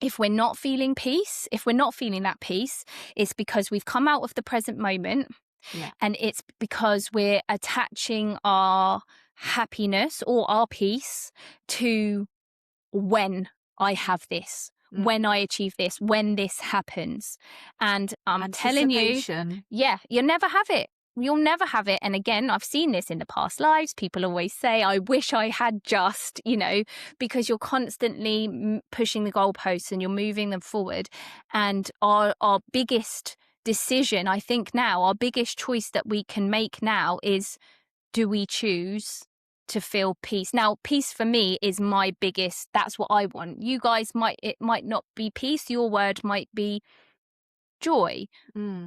if we're not feeling peace, if we're not feeling that peace, it's because we've come out of the present moment. And it's because we're attaching our happiness or our peace to when I have this, when I achieve this, when this happens. And I'm telling you, you'll never have it. You'll never have it. And again, I've seen this in the past lives. People always say, I wish I had just, because you're constantly pushing the goalposts and you're moving them forward. And our biggest decision, I think now, our biggest choice that we can make now is, do we choose to feel peace? Now, peace for me is my biggest, that's what I want. You guys it might not be peace. Your word might be joy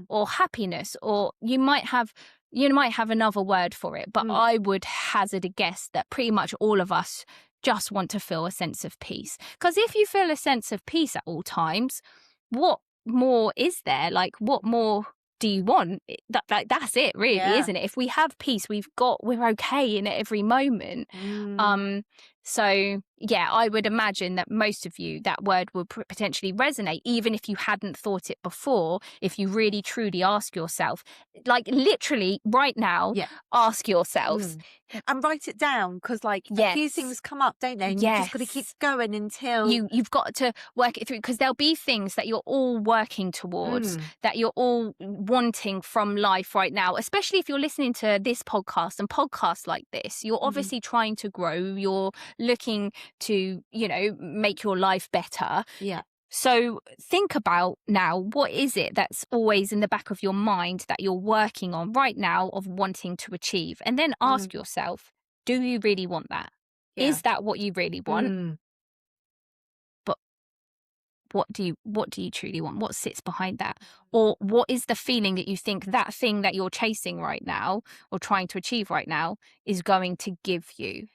or happiness, or you might have another word for it. But I would hazard a guess that pretty much all of us just want to feel a sense of peace. Because if you feel a sense of peace at all times, what more is there? Like, what more do you want? That's it, really, isn't it? If we have peace, we're okay in every moment. So yeah, I would imagine that most of you, that word would potentially resonate, even if you hadn't thought it before. If you really truly ask yourself, like literally right now, ask yourselves and write it down, because a few things come up, don't they? And you just got to keep going until you've got to work it through, because there'll be things that you're all working towards, that you're all wanting from life right now. Especially if you're listening to this podcast and podcasts like this, you're obviously trying to grow. You're looking to, make your life better. So think about now, what is it that's always in the back of your mind that you're working on right now of wanting to achieve? And then ask yourself, do you really want that? Is that what you really want? But what do you truly want? What sits behind that? Or what is the feeling that you think that thing that you're chasing right now or trying to achieve right now is going to give you?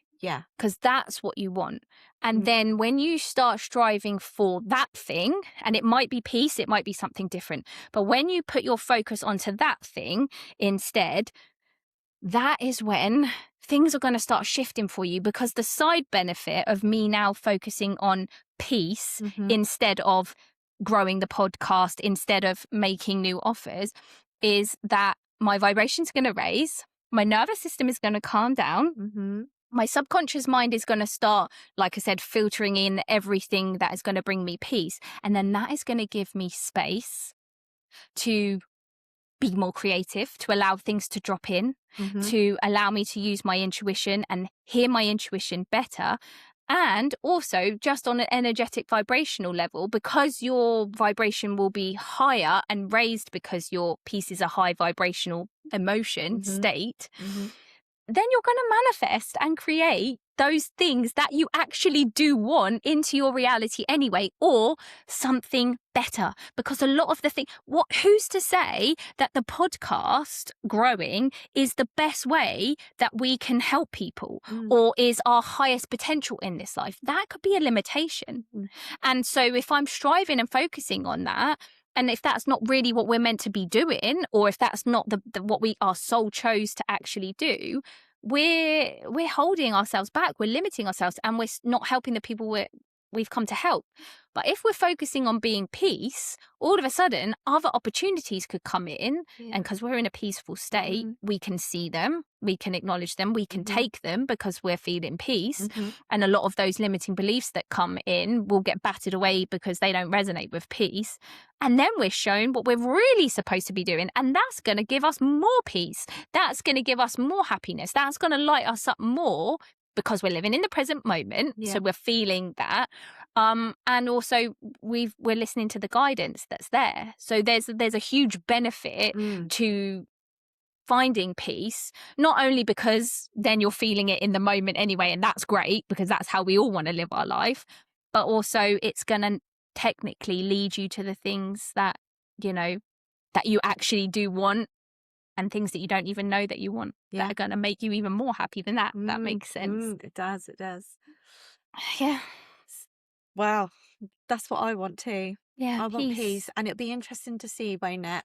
Because that's what you want. And then when you start striving for that thing, and it might be peace, it might be something different, but when you put your focus onto that thing instead, that is when things are going to start shifting for you. Because the side benefit of me now focusing on peace instead of growing the podcast, instead of making new offers, is that my vibration's going to raise, my nervous system is going to calm down. Mm-hmm. My subconscious mind is going to start, like I said, filtering in everything that is going to bring me peace. And then that is going to give me space to be more creative, to allow things to drop in, Mm-hmm. to allow me to use my intuition and hear my intuition better. And also just on an energetic vibrational level, because your vibration will be higher and raised because your piece is a high vibrational emotion Mm-hmm. state, Mm-hmm. then you're going to manifest and create those things that you actually do want into your reality anyway, or something better. Because a lot of the thing, who's to say that the podcast growing is the best way that we can help people or is our highest potential in this life? That could be a limitation. And so if I'm striving and focusing on that, and if that's not really what we're meant to be doing, or if that's not what our soul chose to actually do, we're holding ourselves back, we're limiting ourselves, and we're not helping the people we've come to help. But if we're focusing on being peace, all of a sudden other opportunities could come in. Yeah. And because we're in a peaceful state, we can see them, we can acknowledge them, we can take them because we're feeling peace. And a lot of those limiting beliefs that come in will get battered away because they don't resonate with peace. And then we're shown what we're really supposed to be doing. And that's going to give us more peace. That's going to give us more happiness. That's going to light us up more because we're living in the present moment. Yeah. So we're feeling that. And also we're listening to the guidance that's there. So there's a huge benefit to finding peace, not only because then you're feeling it in the moment anyway, and that's great because that's how we all want to live our life, but also it's going to technically lead you to the things that, that you actually do want, and things that you don't even know that you want, that are going to make you even more happy than that. That makes sense. It does. Yeah. Wow. That's what I want too. Yeah. I want peace. And it'll be interesting to see, won't it?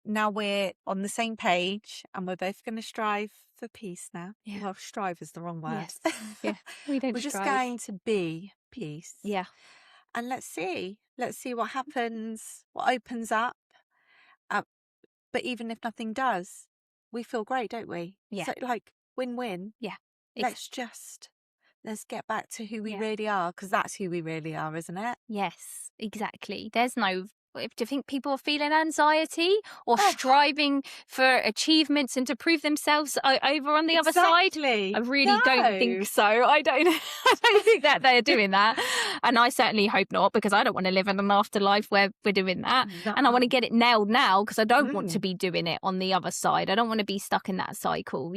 Now we're on the same page and we're both going to strive for peace now. Yeah. Well, strive is the wrong word. Yes. Yeah. We don't We're just strive. going to be peace. Yeah. And let's see what happens, what opens up. But even if nothing does, we feel great, don't we? Yeah. So like win-win. Yeah. Let's get back to who we really are, because that's who we really are, isn't it? Yes, exactly. There's no. Do you think people are feeling anxiety or striving for achievements and to prove themselves over on the other side? I really don't think so. I don't think that they're doing that. And I certainly hope not, because I don't want to live in an afterlife where we're doing that. And I want to get it nailed now, because I don't want to be doing it on the other side. I don't want to be stuck in that cycle,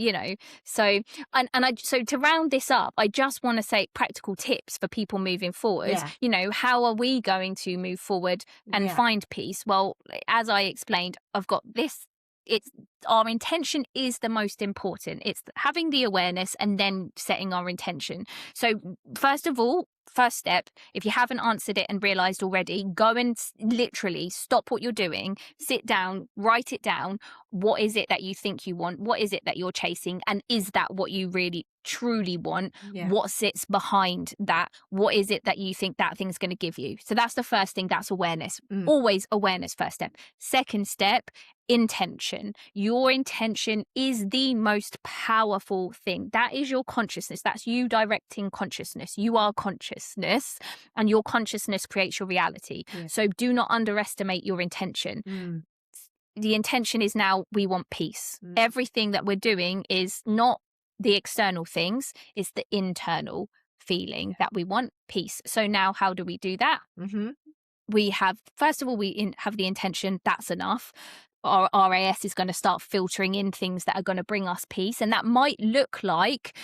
So, so to round this up, I just want to say practical tips for people moving forward. Yeah. How are we going to move forward and find peace? Well, as I explained, I've got this. It's our intention is the most important. It's having the awareness and then setting our intention. So first of all, first step, if you haven't answered it and realized already, go and literally stop what you're doing, sit down, write it down. What is it that you think you want? What is it that you're chasing? And is that what you really truly want? What sits behind that? What is it that you think that thing's going to give you? So that's the first thing. That's awareness. Always awareness first step. Second step, intention. Your intention is the most powerful thing. That is your consciousness. That's you directing consciousness. You are consciousness, and your consciousness creates your reality. So do not underestimate your intention. The intention is now we want peace. Everything that we're doing is not the external things, it's the internal feeling that we want peace. So now how do we do that? We have, first of all, have the intention. That's enough. Our RAS is going to start filtering in things that are going to bring us peace. And that might look like,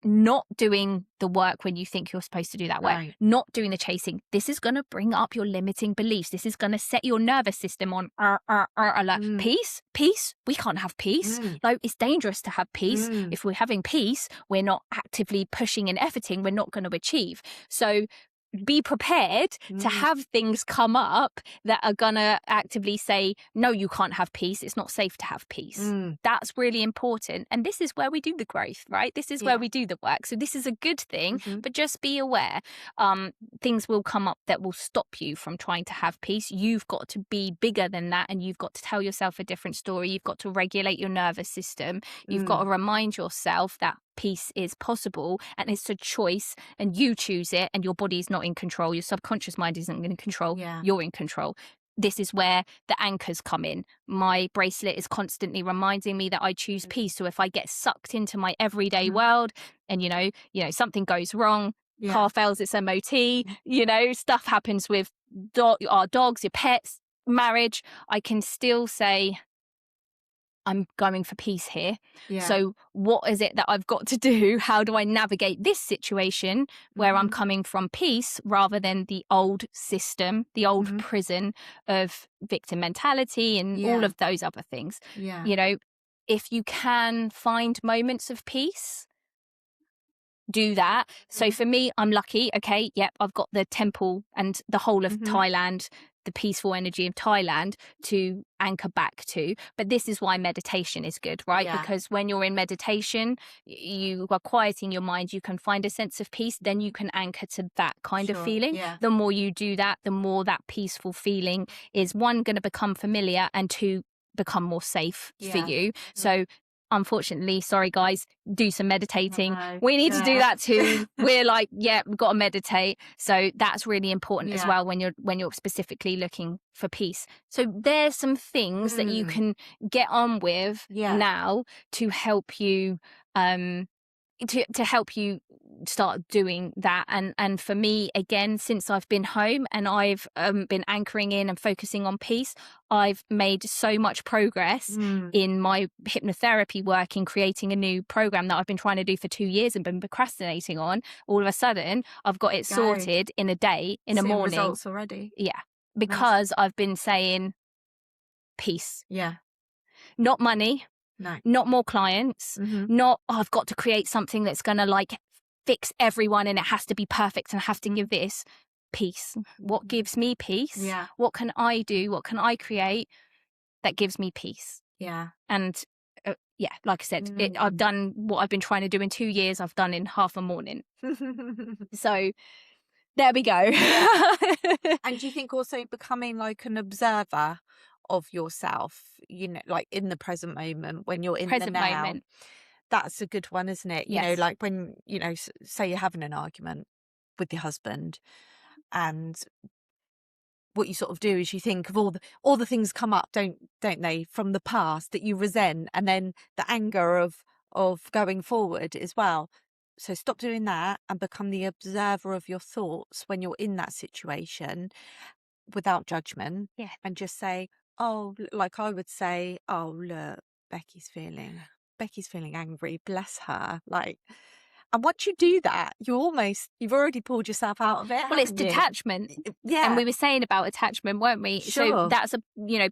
not doing the work when you think you're supposed to do that work, not doing the chasing. This is going to bring up your limiting beliefs. This is going to set your nervous system on like peace. We can't have peace. Like, it's dangerous to have peace. If we're having peace, we're not actively pushing and efforting, we're not going to achieve. So be prepared to have things come up that are gonna actively say, no, you can't have peace. It's not safe to have peace. That's really important. And this is where we do the growth, right? This is where we do the work. So this is a good thing, but just be aware. Things will come up that will stop you from trying to have peace. You've got to be bigger than that, and you've got to tell yourself a different story. You've got to regulate your nervous system. You've got to remind yourself that peace is possible, and it's a choice, and you choose it, and your body is not in control. Your subconscious mind isn't in control. You're in control. This is where the anchors come in. My bracelet is constantly reminding me that I choose peace. So if I get sucked into my everyday world and, you know, something goes wrong, car fails its MOT, stuff happens with our dogs, your pets, marriage, I can still say, I'm going for peace here. So what is it that I've got to do? How do I navigate this situation where I'm coming from peace rather than the old system, the old prison of victim mentality and all of those other things? If you can find moments of peace, do that. So for me, I'm lucky. Okay, I've got the temple and the whole of Thailand, the peaceful energy of Thailand to anchor back to. But this is why meditation is good, right? Because when you're in meditation, you are quieting your mind, you can find a sense of peace, then you can anchor to that kind of feeling. The more you do that, the more that peaceful feeling is, one, going to become familiar, and two, become more safe for you. So unfortunately, sorry guys, do some meditating. We need to do that too. We're like, we've got to meditate. So that's really important as well when you're specifically looking for peace. So there's some things that you can get on with now to help you to help you start doing that. And for me, again, since I've been home and I've been anchoring in and focusing on peace, I've made so much progress in my hypnotherapy work, in creating a new program that I've been trying to do for 2 years and been procrastinating on. All of a sudden, I've got it sorted in a day, in a morning. Results already. Because I've been saying peace. Not money. No. Not more clients, not, I've got to create something that's going to like fix everyone and it has to be perfect and I have to give this. Peace. What gives me peace? What can I do? What can I create that gives me peace? And like I said, I've done what I've been trying to do in 2 years, I've done in half a morning. So there we go. And do you think also becoming like an observer of yourself, like in the present moment, when you're in the now moment, that's a good one, isn't it? Like when say you're having an argument with your husband, and what you sort of do is you think of all the things come up, don't they, from the past that you resent, and then the anger of going forward as well. So stop doing that and become the observer of your thoughts when you're in that situation, without judgment, and just say, like I would say, look, Becky's feeling angry, bless her. Like, and once you do that, you've already pulled yourself out of it. Well, it's detachment. And we were saying about attachment, weren't we? So that's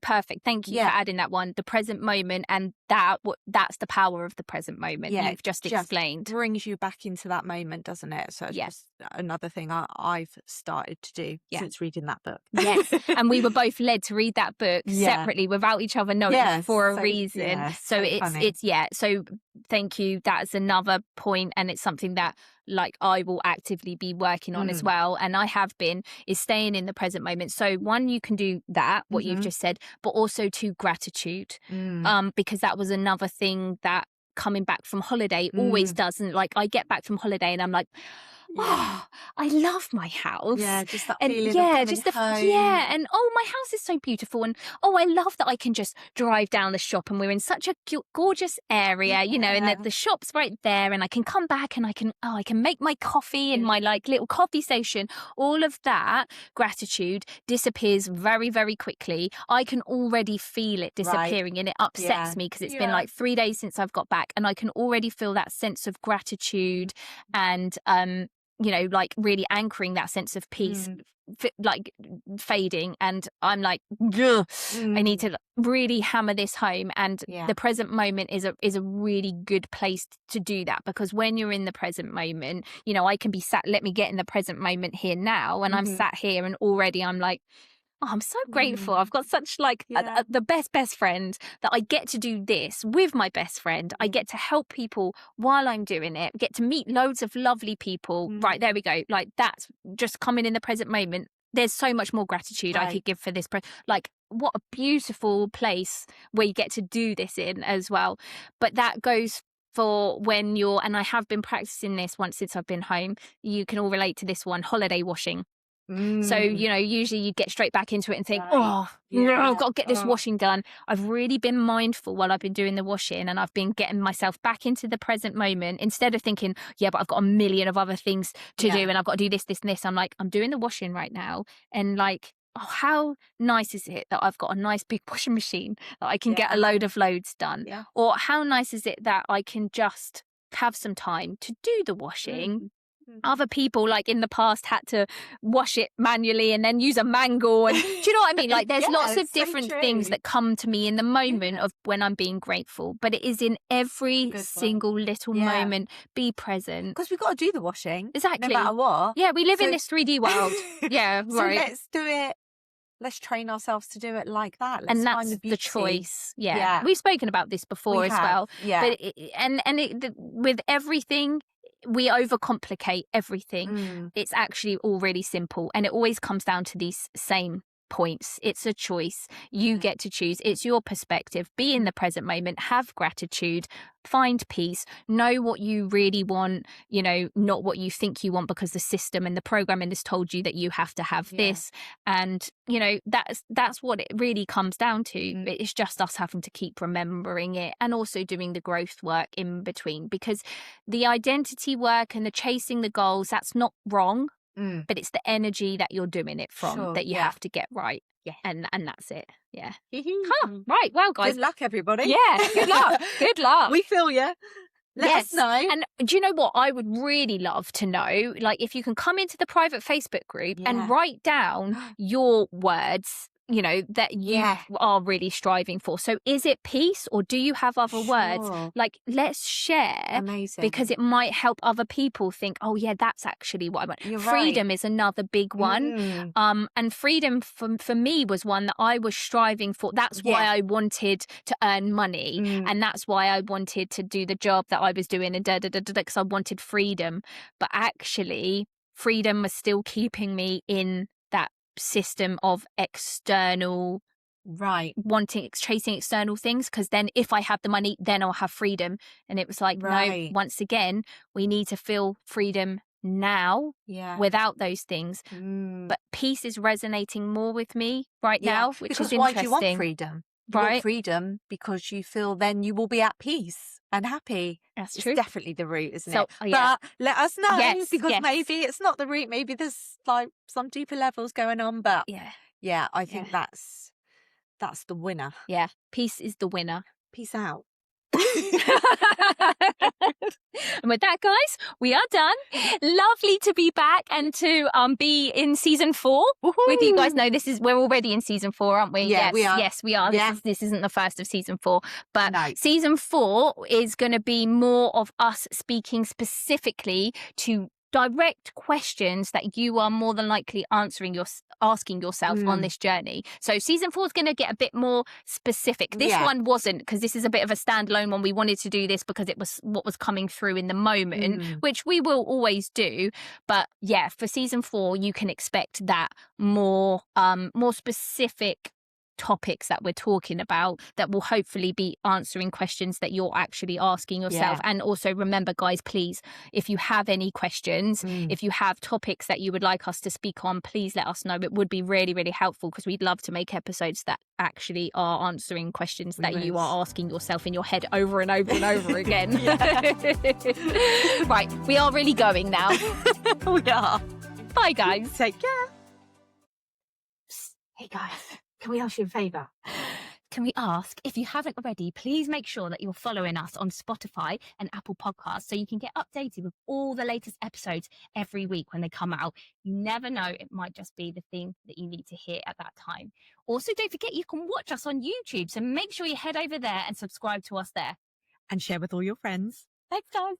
perfect. Thank you for adding that one. The present moment, and that's the power of the present moment. You've just explained. Brings you back into that moment, doesn't it? So it's just another thing I've started to do since reading that book. Yes. And we were both led to read that book separately without each other knowing for a reason. So it's so thank you. That's another point, and it's something that like I will actively be working on as well, and I have been, is staying in the present moment. So one, you can do that, what you've just said, but also to gratitude, because that was another thing that coming back from holiday always doesn't, like I get back from holiday and I'm like, I love my house. Just that and feeling of coming home. And my house is so beautiful, and I love that I can just drive down the shop and we're in such a gorgeous area, and the shop's right there, and I can come back and I can make my coffee in my like little coffee station. All of that gratitude disappears very, very quickly. I can already feel it disappearing, and it upsets me because it's been like 3 days since I've got back, and I can already feel that sense of gratitude and like really anchoring that sense of peace, like fading. And I'm like, I need to really hammer this home. And the present moment is a really good place to do that, because when you're in the present moment, I can be sat, let me get in the present moment here now. And I'm sat here and already I'm like, oh, I'm so grateful. I've got such the best friend that I get to do this with my best friend. I get to help people while I'm doing it, get to meet loads of lovely people. Right, there we go. Like, that's just coming in the present moment. There's so much more gratitude I could give for this. Like, what a beautiful place where you get to do this in as well. But that goes for when and I have been practicing this once since I've been home. You can all relate to this one, holiday washing. So, usually you get straight back into it and think, I've got to get this washing done. I've really been mindful while I've been doing the washing, and I've been getting myself back into the present moment instead of thinking, but I've got a million of other things to do and I've got to do this, this and this. I'm like, I'm doing the washing right now. And like, how nice is it that I've got a nice big washing machine that I can get a load of loads done? Or how nice is it that I can just have some time to do the washing? Other people, like in the past, had to wash it manually and then use a mangle. And do you know what I mean? Like, there's lots of different things that come to me in the moment of when I'm being grateful. But it is in every single little moment. Be present. Because we've got to do the washing. Exactly. No matter what. Yeah, we live in this 3D world. So let's do it. Let's train ourselves to do it like that. Let's and that's find the the choice. Yeah. We've spoken about this before as well. But with everything, we overcomplicate everything. It's actually all really simple, and it always comes down to these same points. It's a choice. You get to choose. It's your perspective. Be in the present moment. Have gratitude. Find peace. Know what you really want, not what you think you want because the system and the programming has told you that you have to have this. And, that's what it really comes down to. It's just us having to keep remembering it, and also doing the growth work in between, because the identity work and the chasing the goals, that's not wrong. But it's the energy that you're doing it from that you have to get right. And that's it. Right. Well, guys. Good luck, everybody. Yeah. Good luck. Good luck. We feel you. Let us know. And do you know what I would really love to know? Like, if you can come into the private Facebook group and write down your words, that you are really striving for. So is it peace, or do you have other words? Like, let's share. Amazing. Because it might help other people think, oh yeah, that's actually what I want. Freedom is another big one. And freedom for me was one that I was striving for. That's why I wanted to earn money. And that's why I wanted to do the job that I was doing, and because I wanted freedom. But actually, freedom was still keeping me in that system of external chasing external things, because then if I have the money, then I'll have freedom. And it was like, no, once again, we need to feel freedom now without those things. But peace is resonating more with me right now, which because is interesting. Why do you want freedom? You want freedom because you feel then you will be at peace and happy. That's it's true. Definitely the root, isn't it? But let us know, because maybe it's not the root. Maybe there's like some deeper levels going on. But I think that's the winner. Yeah, peace is the winner. Peace out. And with that, guys, we are done. Lovely to be back and to be in season 4 with you guys. No, we're already in season 4, aren't we? Yeah, we are. Yes, we are. This isn't the first of season 4, but season 4 is going to be more of us speaking specifically to direct questions that you are more than likely asking yourself on this journey. So season 4 is going to get a bit more specific. This one wasn't, because this is a bit of a standalone one. We wanted to do this because it was what was coming through in the moment, which we will always do. But for season 4, you can expect that more specific topics that we're talking about that will hopefully be answering questions that you're actually asking yourself. And also remember, guys, please, if you have any questions, if you have topics that you would like us to speak on, please let us know. It would be really, really helpful, because we'd love to make episodes that actually are answering questions that you are asking yourself in your head over and over and over again. Right, we are really going now. We are. Bye, guys. Take care. Hey guys, can we ask you a favour? Can we ask, if you haven't already, please make sure that you're following us on Spotify and Apple Podcasts so you can get updated with all the latest episodes every week when they come out. You never know, it might just be the thing that you need to hear at that time. Also, don't forget you can watch us on YouTube, so make sure you head over there and subscribe to us there. And share with all your friends. Thanks, guys.